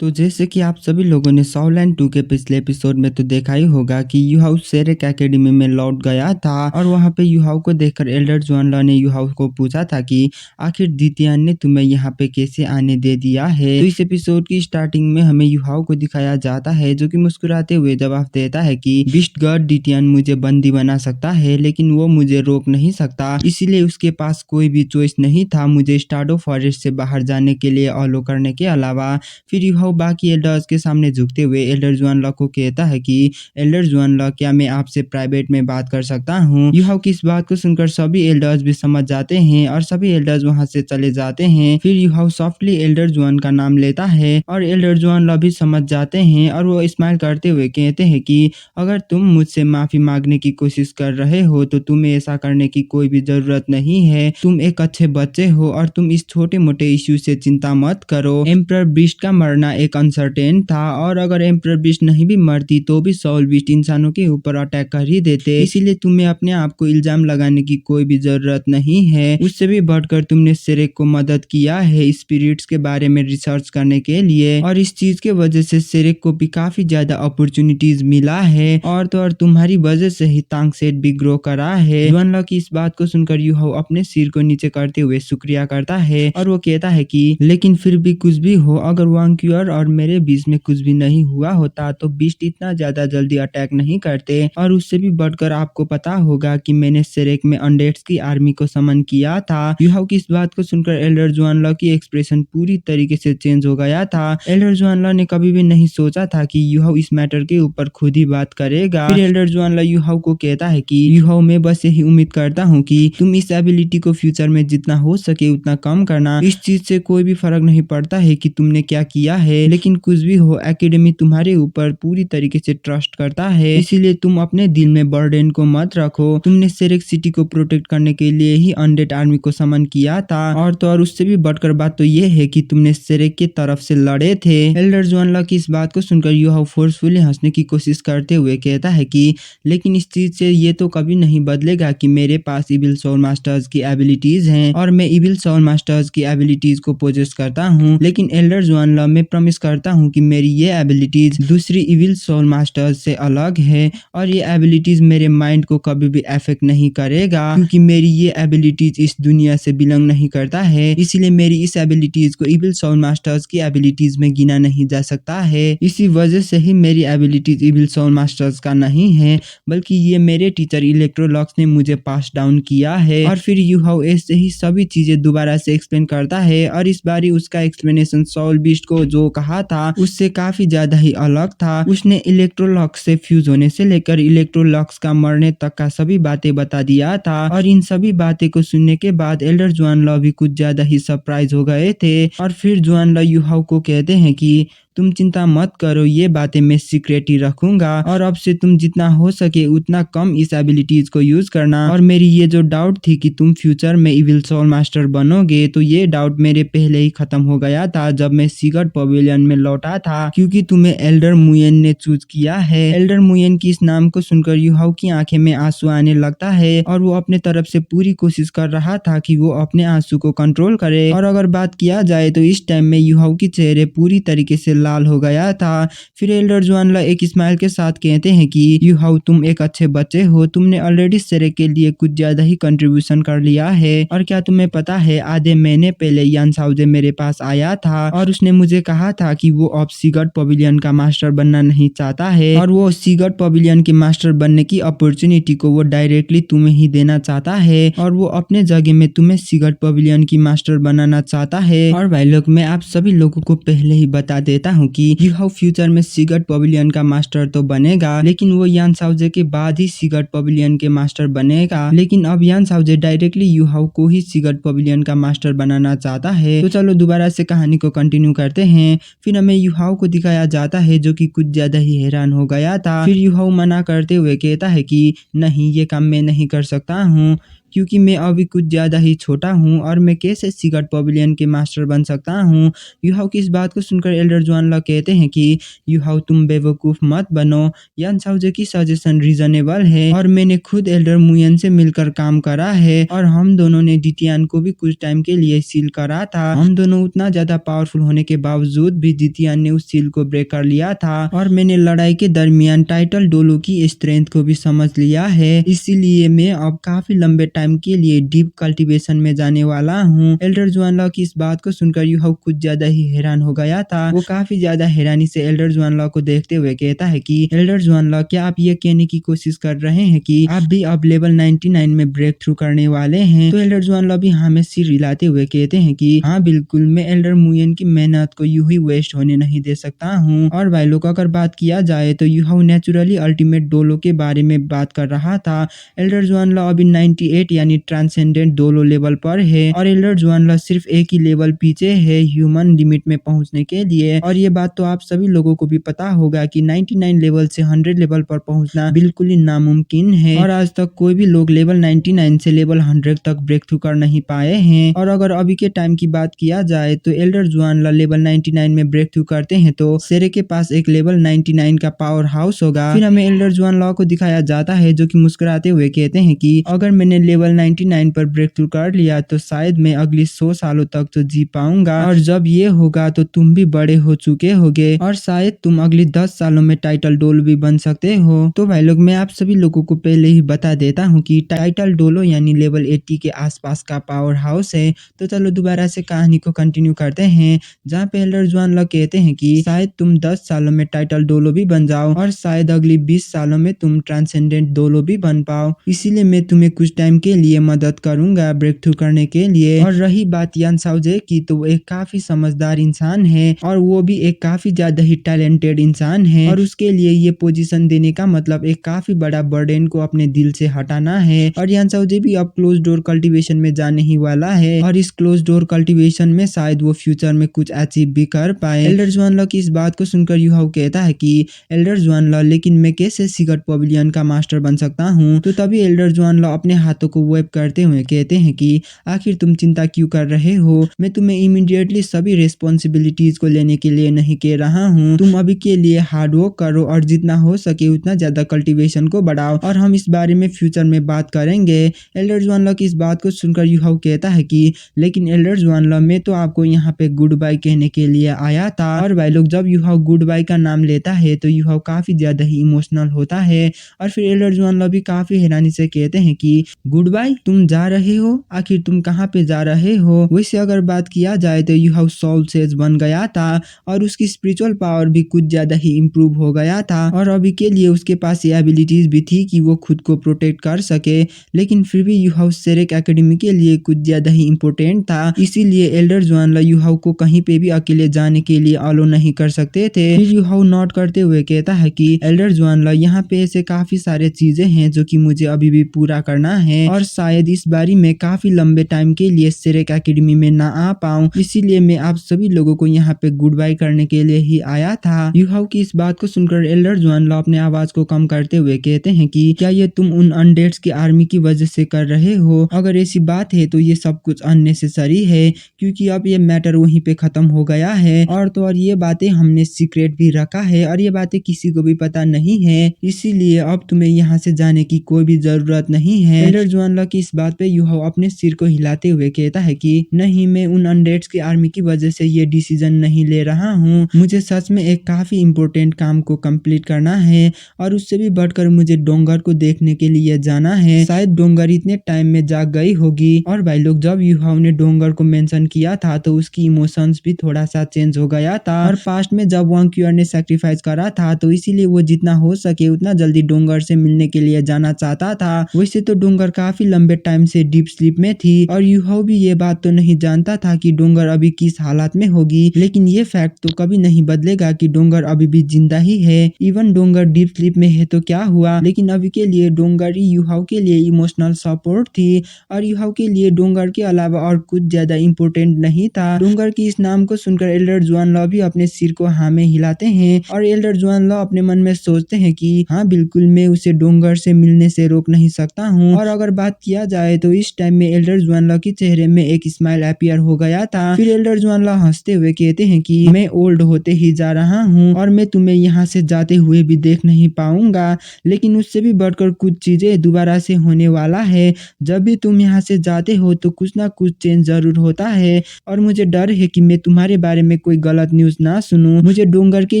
तो जैसे कि आप सभी लोगों ने सॉलैंड 2 के पिछले एपिसोड में तो देखा ही होगा कि यूहाउ शेरेक एकेडमी में लौट गया था और वहां पे यूहाउ को देखकर एल्डर जुआनला ने यूहाउ को पूछा था कि आखिर दितियान ने तुम्हें यहाँ पे कैसे आने दे दिया है। तो इस एपिसोड की स्टार्टिंग में हमें यूहाउ को दिखाया जाता है जो कि मुस्कुराते हुए जवाब देता है कि बीस्ट गॉड दितियान मुझे बंदी बना सकता है लेकिन वो मुझे रोक नहीं सकता, इसीलिए उसके पास कोई भी चॉइस नहीं था मुझे स्टार्डो फॉरेस्ट से बाहर जाने के लिए अलो करने के अलावा। फिर यूहाउ बाकी एल्डर्स के सामने झुकते हुए एल्डर जुआनला को कहता है कि एल्डर जुआनला, क्या मैं आपसे प्राइवेट में बात कर सकता हूँ। यूहाउ की इस बात को सुनकर सभी एल्डर्स भी समझ जाते हैं और सभी एल्डर्स वहां से चले जाते हैं। फिर यूहाउ सॉफ्टली एल्डर जुआन का नाम लेता है और एल्डर जुआनला भी समझ जाते हैं और वो स्माइल करते हुए कहते हैं कि अगर तुम मुझसे माफी मांगने की कोशिश कर रहे हो तो तुम्हें ऐसा करने की कोई भी जरूरत नहीं है, तुम एक अच्छे बच्चे हो और तुम इस छोटे मोटे इश्यू से चिंता मत करो। एम्परर बीस्ट का मरना एक अनसर्टेन था और अगर एम्परर बीस्ट नहीं भी मरती तो भी सोल बीस्ट इंसानों के ऊपर अटैक कर ही देते, इसीलिए तुम्हें अपने आप को इल्जाम लगाने की कोई भी जरूरत नहीं है। उससे भी बढ़कर तुमने शेरेक को मदद किया है स्पिरिट्स के बारे में रिसर्च करने के लिए और इस चीज के वजह से शेरेक को भी काफी ज्यादा अपॉर्चुनिटीज मिला है और तो और तुम्हारी वजह से ही तांग सेट भी ग्रो करा है। जुआनला की इस बात को सुनकर यूहाउ अपने सिर को नीचे करते हुए शुक्रिया करता है और वो कहता है कि लेकिन फिर भी कुछ भी हो, अगर वांग्क्यूअर और मेरे बीच में कुछ भी नहीं हुआ होता तो बीस्ट इतना ज्यादा जल्दी अटैक नहीं करते और उससे भी बढ़कर आपको पता होगा कि मैंने शेरेक में अनडेड्स की आर्मी को समन किया था। यूहाउ की इस बात को सुनकर एल्डर जुआनला की एक्सप्रेशन पूरी तरीके से चेंज हो गया था। एल्डर जुआनला ने कभी भी नहीं सोचा था कि यूहाउ इस मैटर के ऊपर खुद ही बात करेगा। फिर एल्डर जुआनला यूहाउ को कहता है कि यूहाउ, मैं बस यही उम्मीद करता हूँ कि तुम इस एबिलिटी को फ्यूचर में जितना हो सके उतना कम करना। इस चीज से कोई भी फर्क नहीं पड़ता है कि तुमने क्या किया है, लेकिन कुछ भी हो एकेडमी तुम्हारे ऊपर पूरी तरीके से ट्रस्ट करता है, इसीलिए तुम अपने दिल में बर्डन को मत रखो। तुमने शेरेक सिटी को प्रोटेक्ट करने के लिए ही अनडेड आर्मी को समन किया था और तो और उससे भी बढ़कर बात तो ये है कि तुमने शेरेक की तरफ से लड़े थे। एल्डर जुआनला की इस बात को सुनकर यूहाउ फोर्सफुली हंसने की कोशिश करते हुए कहता है कि लेकिन इस चीज से ये तो कभी नहीं बदलेगा कि मेरे पास इविल सोल मास्टर्स की एबिलिटीज हैं और मैं इविल सोल मास्टर्स की एबिलिटीज को पोजेस करता हूँ। लेकिन एल्डर जुआनला, मैं प्रॉमिस करता हूँ कि मेरी ये एबिलिटीज दूसरी इविल सोल मास्टर्स से अलग है और ये एबिलिटीज मेरे माइंड को कभी भी अफेक्ट नहीं करेगा क्योंकि मेरी ये एबिलिटीज इस दुनिया से बिलोंग नहीं करता है, इसीलिए मेरी इस एबिलिटीज को इविल सोल मास्टर्स की एबिलिटीज में गिना नहीं जा सकता है। इसी वजह से ही मेरी एबिलिटीज इविल सोल मास्टर्स का नहीं है बल्कि ये मेरे टीचर इलेक्ट्रोलॉक्स ने मुझे पास डाउन किया है। और फिर यूहाउ ऐसे ही सभी चीजें दोबारा से एक्सप्लेन करता है और इस बारी उसका एक्सप्लेनेशन सोल बीस्ट को जो कहा था उससे काफी ज्यादा ही अलग था। उसने इलेक्ट्रोलॉक्स से फ्यूज होने से लेकर इलेक्ट्रोलॉक्स का मरने तक का सभी बातें बता दिया था और इन सभी बातें को सुनने के बाद एल्डर जुआनला भी कुछ ज्यादा ही सरप्राइज हो गए थे। और फिर जुआनला यूहाउ को कहते हैं कि तुम चिंता मत करो, ये बातें मैं सीक्रेट ही रखूंगा और अब से तुम जितना हो सके उतना कम इस एबिलिटीज को यूज करना। और मेरी ये जो डाउट थी कि तुम फ्यूचर में इविल सोल मास्टर बनोगे तो ये डाउट मेरे पहले ही खत्म हो गया था जब मैं सीगट पवेलियन में लौटा था क्योंकि तुम्हें एल्डर मुयन ने चूज किया है। एल्डर मुयन की इस नाम को सुनकर यूहाउ की आंखें में आंसू आने लगता है और वो अपने तरफ से पूरी कोशिश कर रहा था कि वो अपने आंसू को कंट्रोल करे। और अगर बात किया जाए तो इस टाइम में यूहाउ की चेहरे पूरी तरीके से लाल हो गया था। फिर एल्डर जुआनला एक स्माइल के साथ कहते हैं कि यूहाउ, तुम एक अच्छे बच्चे हो, तुमने ऑलरेडी शेरेक के लिए कुछ ज्यादा ही कंट्रीब्यूशन कर लिया है। और क्या तुम्हें पता है, आधे महीने पहले यान साउजे मेरे पास आया था और उसने मुझे कहा था कि वो अब सीगट पवेलियन का मास्टर बनना नहीं चाहता है और वो सीगट पवेलियन के मास्टर बनने की अपॉर्चुनिटी को वो डायरेक्टली तुम्हें ही देना चाहता है और वो अपने जगह में तुम्हें सीगट पवेलियन की मास्टर बनाना चाहता है। और भाई लोग, मैं आप सभी लोगों को पहले ही बता देता हूँ कि यूहाउ फ्यूचर में सीगट पवेलियन का मास्टर तो बनेगा लेकिन वो यान साउजे के बाद ही सीगट पवेलियन के मास्टर बनेगा। लेकिन अब यान साउजे डायरेक्टली यूहाउ को ही सीगट पवेलियन का मास्टर बनाना चाहता है। तो चलो दोबारा से कहानी को कंटिन्यू करते हैं। फिर हमें यूहाउ को दिखाया जाता है जो कि कुछ ज्यादा ही हैरान हो गया था। फिर यूहाउ मना करते हुए कहता है कि नहीं, ये काम मैं नहीं कर सकता हूँ क्योंकि मैं अभी कुछ ज़्यादा ही छोटा हूँ और मैं कैसे सीक्रेट पवेलियन के मास्टर बन सकता हूँ। यूहाऊ की इस बात को सुनकर एल्डर जुआनला कहते हैं कि यूहाऊ तुम बेवकूफ़ मत बनो, यान साओजे की सजेशन रीज़नेबल है और मैंने खुद एल्डर मुयन से मिलकर काम करा है और हम दोनों ने डिटियान को भी कुछ टाइम के लिए सील करा था। हम दोनों उतना ज़्यादा पावरफुल होने के बावजूद भी डिटियान ने उस सील को ब्रेक कर लिया था और मैंने लड़ाई के दरमियान टाइटल डोलो की स्ट्रेंथ को भी समझ लिया है, इसीलिए मैं अब काफ़ी लंबे टाइम के लिए डीप कल्टीवेशन में जाने वाला हूँ। एल्डर जुआनला की इस बात को सुनकर यूहाऊ कुछ ज़्यादा ही हैरान हो गया था। वो काफ़ी ज़्यादा हैरानी से एल्डर जुआनला को देखते हुए कहता है कि एल्डर जुआनला, क्या आप ये कहने की कोशिश कर रहे हैं कि आप भी अब लेवल 99 में ब्रेक थ्रू करने वाले हैं? तो एल्डर जुआनला भी हाँ में सिर हिलाते हुए कहते हैं कि हाँ बिल्कुल, मैं एल्डर मुयन की मेहनत को यूं ही वेस्ट होने नहीं दे सकता हूँ। और भाई लोग अगर बात किया जाए तो यूहाऊ नेचुरली अल्टीमेट डोलो के बारे में बात कर रहा था। एल्डर जुआनला अभी 98 यानी ट्रांसेंडेंट डोलो लेवल पर है और एल्डर जुआनला सिर्फ एक ही लेवल पीछे है ह्यूमन लिमिट में पहुंचने के लिए। और ये बात तो आप सभी लोगों को भी पता होगा कि 99 लेवल से 100 लेवल पर पहुंचना बिल्कुल ही नामुमकिन है और आज तक कोई भी लोग लेवल 99 से लेवल 100 तक ब्रेक थ्रू कर नहीं पाए हैं। और अगर अभी के टाइम की बात किया जाए तो एल्डर जुआनला लेवल 99 में ब्रेक थ्रू करते हैं तो सेरे के पास एक लेवल 99 का पावर हाउस होगा। फिर हमें एल्डर जुआनला को दिखाया जाता है जो कि मुस्कुराते हुए कहते हैं कि अगर मैंने लेवल 99 पर ब्रेक थ्रू कर लिया तो शायद मैं अगले 100 सालों तक तो जी पाऊंगा और जब ये होगा तो तुम भी बड़े हो चुके होगे और शायद तुम अगले 10 सालों में टाइटल डोलो भी बन सकते हो। तो भाई लोग मैं आप सभी लोगों को पहले ही बता देता हूँ कि टाइटल डोलो यानी लेवल 80 के आसपास का पावर हाउस है। तो चलो दोबारा से कहानी को कंटिन्यू करते हैं, जहाँ पे एल्डर जुआनला कहते हैं कि शायद तुम 10 सालों में टाइटल डोलो भी बन जाओ और शायद अगली 20 सालों में तुम ट्रांसेंडेंट डोलो भी बन पाओ, इसीलिए मैं तुम्हें कुछ टाइम के लिए मदद करूंगा ब्रेक थ्रू करने के लिए। और रही बात यान साओजे की, तो वो एक काफी समझदार इंसान है और वो भी एक काफी ज्यादा ही टैलेंटेड इंसान है और उसके लिए ये पोजीशन देने का मतलब एक काफी बड़ा बर्डन को अपने दिल से हटाना है। और यान साओजे भी अब क्लोज डोर कल्टीवेशन में जाने ही वाला है और इस क्लोज डोर कल्टीवेशन में शायद वो फ्यूचर में कुछ अचीव भी कर पाए। एल्डर जुआनला की इस बात को सुनकर यूहाऊ कहता है कि एल्डर जुआनला, लेकिन मैं कैसे सीक्रेट पवेलियन का मास्टर बन सकता हूँ? तो तभी एल्डर जुआनला अपने हाथों को वेब करते हुए कहते हैं कि आखिर तुम चिंता क्यों कर रहे हो? मैं तुम्हें इमीडिएटली सभी रिस्पॉन्सिबिलिटीज को लेने के लिए नहीं कह रहा हूँ। तुम अभी के लिए हार्ड वर्क करो और जितना हो सके उतना ज्यादा कल्टीवेशन को बढ़ाओ और हम इस बारे में फ्यूचर में बात करेंगे। एल्डर जुआनला की इस बात को सुनकर यूहाऊ कहता है कि लेकिन एल्डर जुआनला, मैं तो आपको यहाँ पे गुड बाय कहने के लिए आया था। और भाई लोग जब यूहाऊ गुड बाय का नाम लेता है तो यूहाऊ काफी ज्यादा ही इमोशनल होता है और फिर एल्डर जुआनला भी काफी हैरानी से कहते हैं कि गुड बाय, तुम जा रहे हो? आखिर तुम कहाँ पे जा रहे हो? वैसे अगर बात किया जाए तो यूहाऊ सोल सेज बन गया था और उसकी स्पिरिचुअल पावर भी कुछ ज्यादा ही इम्प्रूव हो गया था और अभी के लिए उसके पास ये एबिलिटीज भी थी कि वो खुद को प्रोटेक्ट कर सके। लेकिन फिर भी यूहाऊ सेरेक एकेडमी के लिए कुछ ज्यादा ही इम्पोर्टेंट था, इसीलिए एल्डर जुआनला यूहाऊ को कहीं पे भी अकेले जाने के लिए अलो नहीं कर सकते थे। फिर यूहाऊ नोट करते हुए कहता है कि एल्डर जुआनला, यहाँ पे ऐसे काफी सारे चीजें हैं जो कि मुझे अभी भी पूरा करना है और शायद इस बारी में काफी लंबे टाइम के लिए सेरेक एकेडमी में ना आ पाऊं, इसीलिए मैं आप सभी लोगों को यहाँ पे गुड बाय करने के लिए ही आया था। यूहाऊ की इस बात को सुनकर एल्डर जुआनला अपने आवाज को कम करते हुए कहते हैं कि क्या ये तुम उन अनडेड्स की आर्मी की वजह से कर रहे हो? अगर ऐसी बात है तो ये सब कुछ अननेसेसरी है क्योंकि अब ये मैटर वहीं पे खत्म हो गया है और तो और ये बातें हमने सीक्रेट भी रखा है और ये बातें किसी को भी पता नहीं है, इसीलिए अब तुम्हें यहाँ से जाने की कोई भी जरूरत नहीं है। एल्डर जुआनला की इस बात पे यूहाऊ अपने सिर को हिलाते हुए कहता है कि नहीं, मैं उन अनडेड्स की आर्मी की वजह से ये डिसीजन नहीं ले रहा हूँ। मुझे सच में एक काफी इम्पोर्टेंट काम को कंप्लीट करना है और उससे भी बढ़कर मुझे डोंगर को देखने के लिए जाना है। शायद डोंगर इतने टाइम में जाग गई होगी। और भाई लोग जब यूहाऊ ने डोंगर को मेंशन किया था तो उसकी इमोशंस भी थोड़ा सा चेंज हो गया था और पास्ट में जब वांग क्यूअर ने सैक्रिफाइस करा था तो इसीलिए वो जितना हो सके उतना जल्दी डोंगर से मिलने के लिए जाना चाहता था। वैसे तो डोंगर काफी लंबे टाइम से डीप स्लीप में थी और यूहाऊ भी ये बात तो नहीं जानता था कि डोंगर अभी किस हालात में होगी, लेकिन ये फैक्ट तो कभी नहीं बदलेगा कि डोंगर अभी भी जिंदा ही है। इवन डोंगर डीप स्लीप में है तो क्या हुआ, लेकिन अभी के लिए डोंगर ही यूहाऊ के लिए इमोशनल सपोर्ट थी और यूहाऊ के लिए डोंगर के अलावा और कुछ ज्यादा इम्पोर्टेंट नहीं था। डोंगर की इस नाम को सुनकर एल्डर जुआनला भी अपने सिर को हाँ में हिलाते हैं और एल्डर जुआनला अपने मन में सोचते हैं कि हाँ बिल्कुल, मैं उसे डोंगर से मिलने से रोक नहीं सकता हूँ। और अगर बात किया जाए तो इस टाइम में एल्डर जुआनला के चेहरे में एक स्माइल अपीयर हो गया था। फिर एल्डर जुआनला हंसते हुए कहते हैं कि मैं ओल्ड होते ही जा रहा हूँ और मैं तुम्हें यहाँ से जाते हुए भी देख नहीं पाऊंगा, लेकिन उससे भी बढ़कर कुछ चीजें दोबारा से होने वाला है। जब भी तुम यहाँ से जाते हो तो कुछ ना कुछ चेंज जरूर होता है और मुझे डर है कि मैं तुम्हारे बारे में कोई गलत न्यूज ना सुनूं। मुझे डोंगर के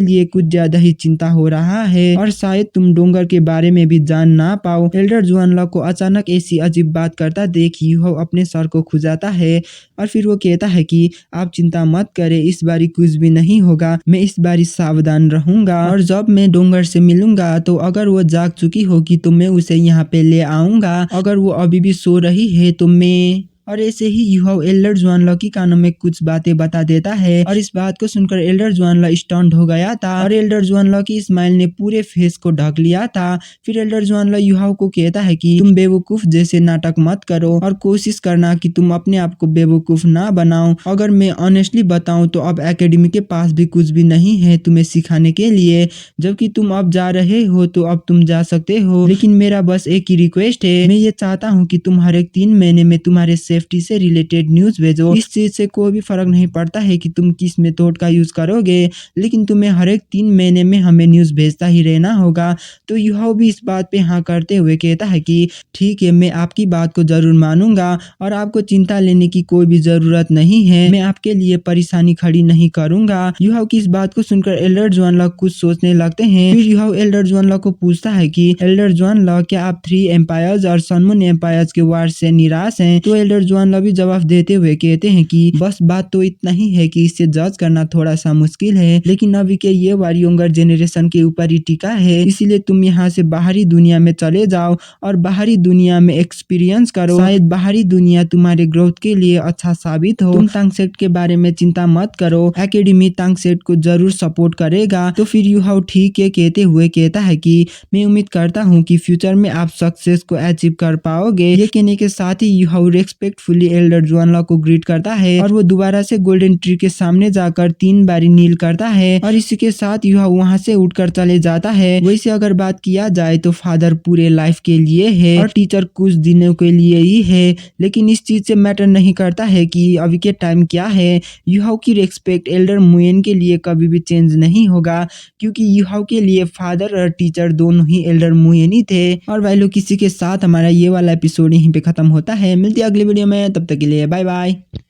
लिए कुछ ज्यादा ही चिंता हो रहा है और शायद तुम डोंगर के बारे में भी जान ना पाओ। एल्डर जुआनला को अचानक ऐसी अजीब बात करता देख यूहाऊ अपने सर को खुजाता है और फिर वो कहता है कि आप चिंता मत करें, इस बारी कुछ भी नहीं होगा, मैं इस बारी सावधान रहूंगा और जब मैं डोंगर से मिलूंगा तो अगर वो जाग चुकी होगी तो मैं उसे यहाँ पे ले आऊंगा, अगर वो अभी भी सो रही है तो मैं। और ऐसे ही यूहाऊ एल्डर जुआनला की कानों में कुछ बातें बता देता है और इस बात को सुनकर एल्डर जुआनला स्टन्ड हो गया था और एल्डर जुआनला की स्माइल ने पूरे फेस को ढक लिया था। फिर एल्डर जुआनला यूहाऊ को कहता है कि तुम बेवकूफ जैसे नाटक मत करो और कोशिश करना कि तुम अपने आप को बेवकूफ ना बनाओ। अगर मैं ऑनेस्टली बताऊं तो अब एकेडमी के पास भी कुछ भी नहीं है तुम्हें सिखाने के लिए, जबकि तुम अब जा रहे हो तो अब तुम जा सकते हो, लेकिन मेरा बस एक ही रिक्वेस्ट है, मैं ये चाहता हूँ कि तुम हर एक 3 महीने में तुम्हारे सेफ्टी से रिलेटेड न्यूज भेजो। इस चीज से कोई भी फर्क नहीं पड़ता है कि तुम किस मेथड का यूज करोगे, लेकिन तुम्हें हर एक 3 महीने में हमें न्यूज भेजता ही रहना होगा। तो यूहाऊ भी इस बात पे हाँ करते हुए कहता है कि ठीक है, मैं आपकी बात को जरूर मानूंगा और आपको चिंता लेने की कोई भी जरूरत नहीं है, मैं आपके लिए परेशानी खड़ी नहीं करूंगा। यूहाऊ की इस बात को सुनकर एल्डर जुआनला कुछ सोचने लगते हैं। फिर यूहाऊ एल्डर जुआनला को पूछता है कि एल्डर जुआनला, क्या आप 3 एम्पायर्स और सनमून एम्पायर्स के वार से निराश हैं? तो एल्डर जुआनला भी जवाब देते हुए कहते हैं कि बस बात तो इतना ही है कि इसे जज करना थोड़ा सा मुश्किल है, लेकिन अभी के ये वार यंगर जेनरेशन के ऊपर ही टिका है, इसीलिए तुम यहाँ से बाहरी दुनिया में चले जाओ और बाहरी दुनिया में एक्सपीरियंस करो, शायद बाहरी दुनिया तुम्हारे ग्रोथ के लिए अच्छा साबित हो। तुम तांगसेट के बारे में चिंता मत करो, एकेडमी तांगसेट को जरूर सपोर्ट करेगा। तो फिर यूहाऊ ठीक है कहते हुए कहता है कि मैं उम्मीद करता हूँ कि फ्यूचर में आप सक्सेस को अचीव कर पाओगे। ये कहने के साथ ही यूहाऊ रेस्पेक्टफुली एल्डर जुआनला को ग्रीट करता है और वो दोबारा से गोल्डन ट्री के सामने जाकर 3 बारी नील करता है और इसी के साथ यूहाऊ वहाँ से उठकर चले जाता है। वैसे अगर बात किया जाए तो फादर पूरे लाइफ के लिए है और टीचर कुछ दिनों के लिए ही है, लेकिन इस चीज से मैटर नहीं करता है कि अभी के टाइम क्या है। यूहाऊ की रेस्पेक्ट एल्डर मुयेन के लिए कभी भी चेंज नहीं होगा, क्योंकि यूहाऊ के लिए फादर और टीचर दोनों ही एल्डर मुयेन ही थे। और भाई लोग, किसी के साथ हमारा ये वाला एपिसोड यहीं पे खत्म होता है। मिलती है अगली वीडियो में, तब तक के लिए बाय बाय।